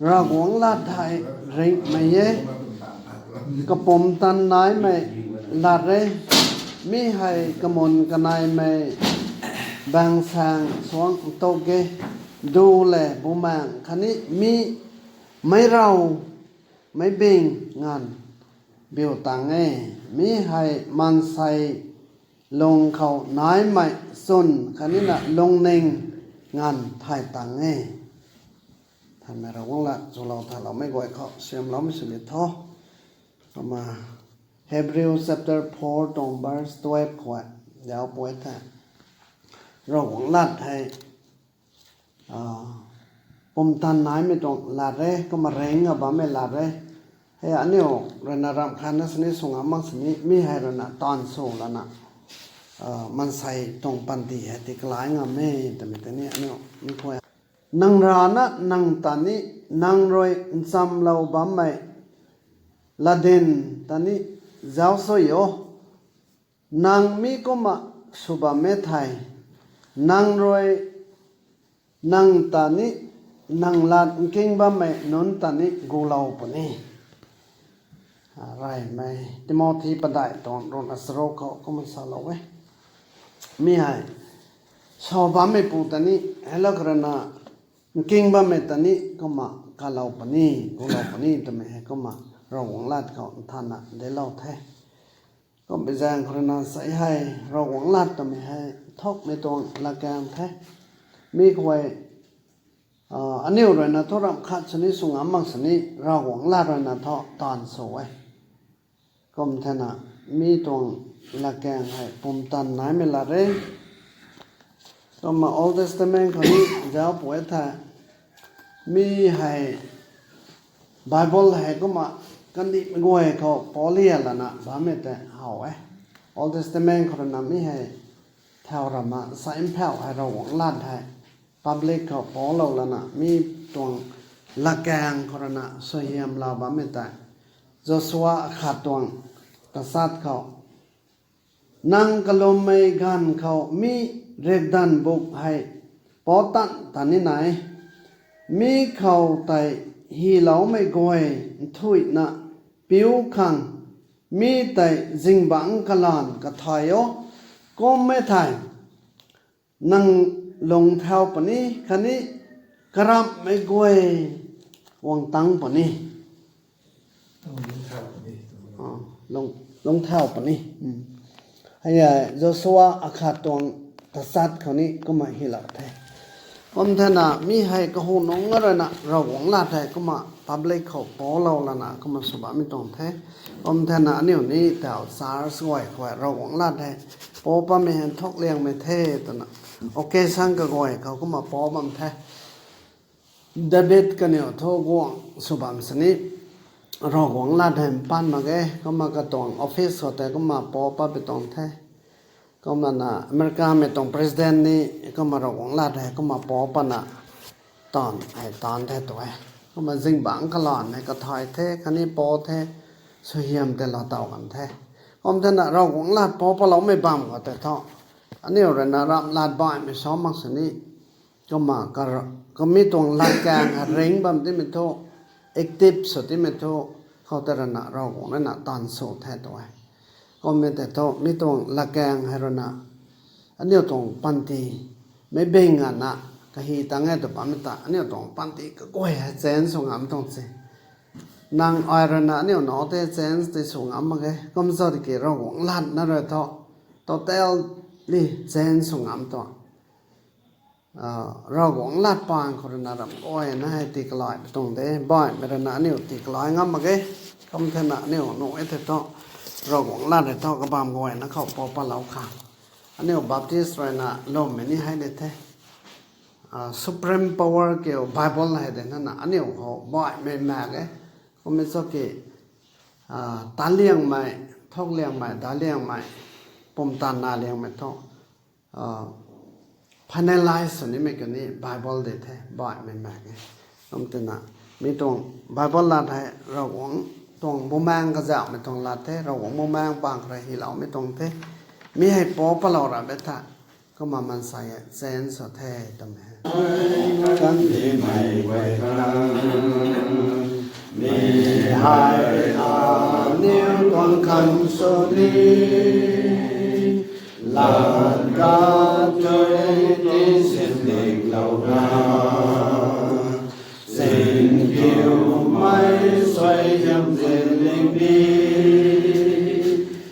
ra quảng lát thai rịnh mày ye cái bom tan nái mày lát đấy mi hay cái môn cái này mày bang sang xuống tô kê đu lệ bố mạng khán ý mi mấy rau mấy bình ngàn biểu tàng ấy mi hay man say lông khẩu nái mày xuân khán ý là lông ninh ngàn thải tàng ấy thành mẹ rau là dù lâu thà lâu mấy gọi họ xem lâu mới xử lý thó mà Hebrew chapter 4 trong verse 12 khoa giáo bối thà rau quảng lát hay bom tan nái mới trong lát đấy có mà rèn ở bám mới lát đấy hay anh nhiều rồi là làm khăn nó sẽ sung ấm sẽ mi hay rồi là toàn số là nè man say trong pan tì hay thì cái lái ngầm mêแต่ไม่แต่เนี่ยanh nhiều mi khoe năng ra nó năng tani năng rồi xăm lâu bám mày là đền tani giáo soi yo năng mi có mà suba mê thai năng rồi năng tani năng lạt kinh bám mày nón tani gu lâu bữa nay rồi mày Timothy bắt đại toàn rồi Asro có một sao lâu ấy mi hay sau bám mày phụ tani hello karana kinh bám mày tani có mà cả lâu bữa nay gu lâu bữa nay tụi mày có mà rồi quảng lạtเขาท่านอ่ะได้เล่าแท้ก็ไปแจ้งคนนั้นใส่ให้เราหวังลาดทำไมให้ทอกในตรงละแกงแท้มีควยอันนี้เลยนะทุรำคัดชนิดสุงอามังชนิดเราหวังลาดเลยนะทอตอนสวยก็มันท่านอ่ะมีตรงละแกงให้ปุ่มตันไหนไม่ละเร่ก็มา Old Testament คนนี้เจ้าป่วยแท้มีให้ Bible ให้ก็มากันดิงวยเขาปอเลียละนะบ้าไม่แต่เฮาOld Testament คนนั้นไม่ให้แถวรามาใส่แผ่วให้เราหวังลาดให้ Public เขาปอเราละนะมีตรงละแกงคนนั้นสวยงามเราบ้าไม่แต่โจชัวขาดตรงกษัตริย์เขานั่งกลมไม่กันเขามีเรียกดันบุกให้ปอตันตอนนี้ไหนมีเขาไตฮีเหลาไม่กวยถุยนะผิวขังมีแต่จิงบังกลานกระถอยก็ไม่ถ่ายนั่งลงเท้าปนี้คันนี้กระบไม่กวยวงตังปนี้ลงเท้าปนี้ให้โจชัวอาคาตวงกษัตริย์เขานี้ก็มาฮีเหลาแท้อมท่านะมีให้ก็หูน้องอะไรนะเราหวังลาดให้ก็มาพับเล็กเขาปอเราละนะก็มาสบายไม่ต้องแท้อมท่านะเนี่ยนี้แต่สารสวยคอยเราหวังลาดให้ปอป้าไม่เห็นทอกเลี้ยงไม่เท่ตัวน่ะโอเคสังก็กอยเขาก็มาปอมันแท้เดบิดกันเนี่ยทอกวงสบายสนิทเราหวังลาดให้ปั้นมาแกก็มากระตองออฟฟิศเขาแต่ก็มาปอป้าไปต้องแท้ก็มันอเมริกาไม่ต้องประธานนี่ก็มาเราหวังลาดให้ก็มาปอปนะตอนไอ้ตอนแท้ตัวก็มาจิงบังกลอนให้ก็ถอยแท้คันนี้ปอแท้สวยงามแต่เราเต่ากันแท้ก็มันน่ะเราหวังลาดปอเพราะเราไม่บังก็แต่ท่ออันนี้เรานะรับลาดบ่อยไม่ซ้อมมักสนี่ก็มาก็มีตรงลาดกลางเร่งบัมที่ไม่โทเอ็กติฟสุดที่ไม่โทเขาแต่ละนะเราหวังนั่นน่ะตอนโซแท้ตัวก็ไม่แต่โตไม่ตรงละแกงให้เรานะอันนี้ตรงปันตีไม่เบ่งกันนะก็ฮีตั้งให้ตัวปั๊มตาอันนี้ตรงปันตีก็ก้อยเซนส่งอ่ำตรงเสนางออยเรานะอันนี้น้องเตเซนที่ส่งอ่ำมาแกก็ไม่ทราบที่เกี่ยวเราหวังลั่นนั่นเลยท่อตัวเตลลี่เซนส่งอ่ำตัวเราหวังลั่นปางคนนั้นเราก้อยนะให้ตีกลอยตรงเตบ่อยไม่ได้นะอันนี้ตีกลอยงั้มมาแกก็ไม่ถนัดอันนี้หนูไอ้เท่าเราหวังลาดให้ท่อกระบามงวยนะเขาปอปะเหลาขางอันนี้บัพติสต์ไรนะลมนี่ให้ได้แท้supreme power เกี่ยว Bible ให้ได้นั่นนะอันนี้เขาบ่อยไม่มากก็ไม่สักกี่ตาเลี้ยงใหม่ทอกเลี้ยงใหม่ตาเลี้ยงใหม่ปมตานาเลี้ยงใหม่ทอกfinalize นี่ไม่กันนี่ Bible ได้แท้บ่อยไม่มากก็มันน่ะมีตรง Bible ลาดให้เราหวังตรงโมมังก็จะไม่ตรงลาเทเราหวังโมมังบางใครที่เราไม่ตรงเทมีให้ปอปลอดอะเบต้าก็มามันใส่เซนส์แท้ตรงนี้กันที่ไม่ไว้ทาง thăng sô ni là ca chơi đi xin định lâu na xin kiều mây xoay hiểm diện linh đi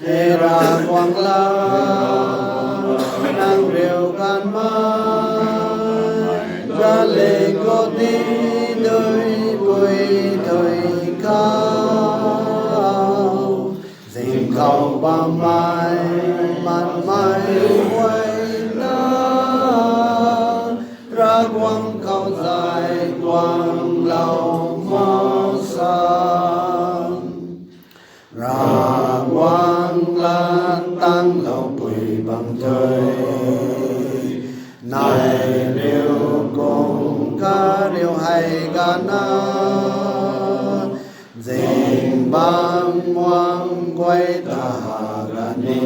hê ra quang la năng rêu can mai ra lệ cô đi đôi bùi thời cao dình cầu ba mai man mai quay na ra quang cầu dài quang lâu mơ san ra quang lan tăng lâu bùi bằng trời này liêu cùng ca liêu hay ca na dình bang ngoan quay ta ga ni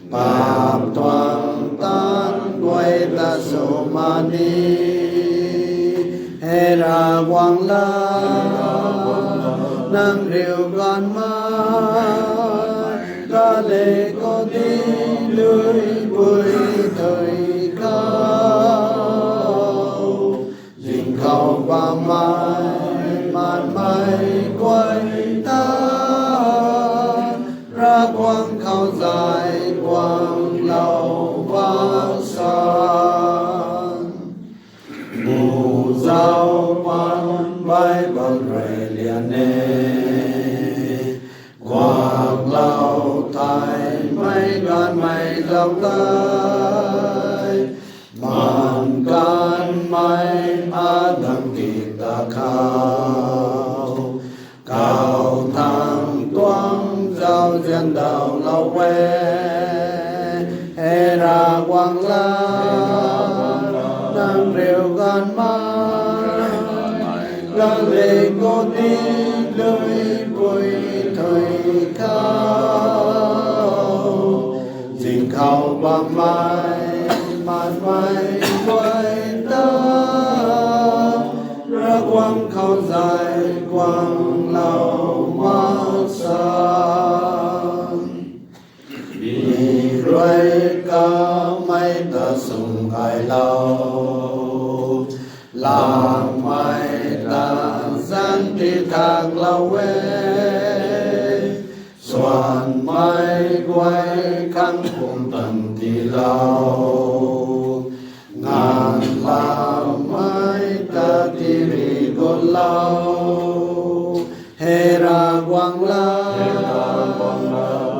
bạp toàn tan quay ta số ma ni hê ra quang la năng rìu con ma ca lệ có đi lưới bùi thời cao dình khâu ba mai man mai quay ta ra quang khâu dài quang lâu vang san mù dao pan bay bằng rầy liền nê quang lâu thái mây gan mây dọc tay man can mây adam kita khao cao thang toang giao diện đạo lâu quê hê ra quang la năng rêu gan mai gan lệ cô đi lưới bùi thời cao dình khâu ba mai man mai quay ta ra quang khâu dài quang lâu mơ san vì rồi cao mây ta sung ai lâu làng mây ta gian đi thang lâu quê xoan mây quay khăn cùng tầng thì lâu ngàn làm mây ta thì rì cô lâu hê ra quang la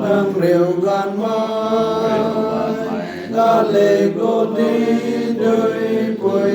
nâng rìu gan mai ga lệ cô đi đôi bùi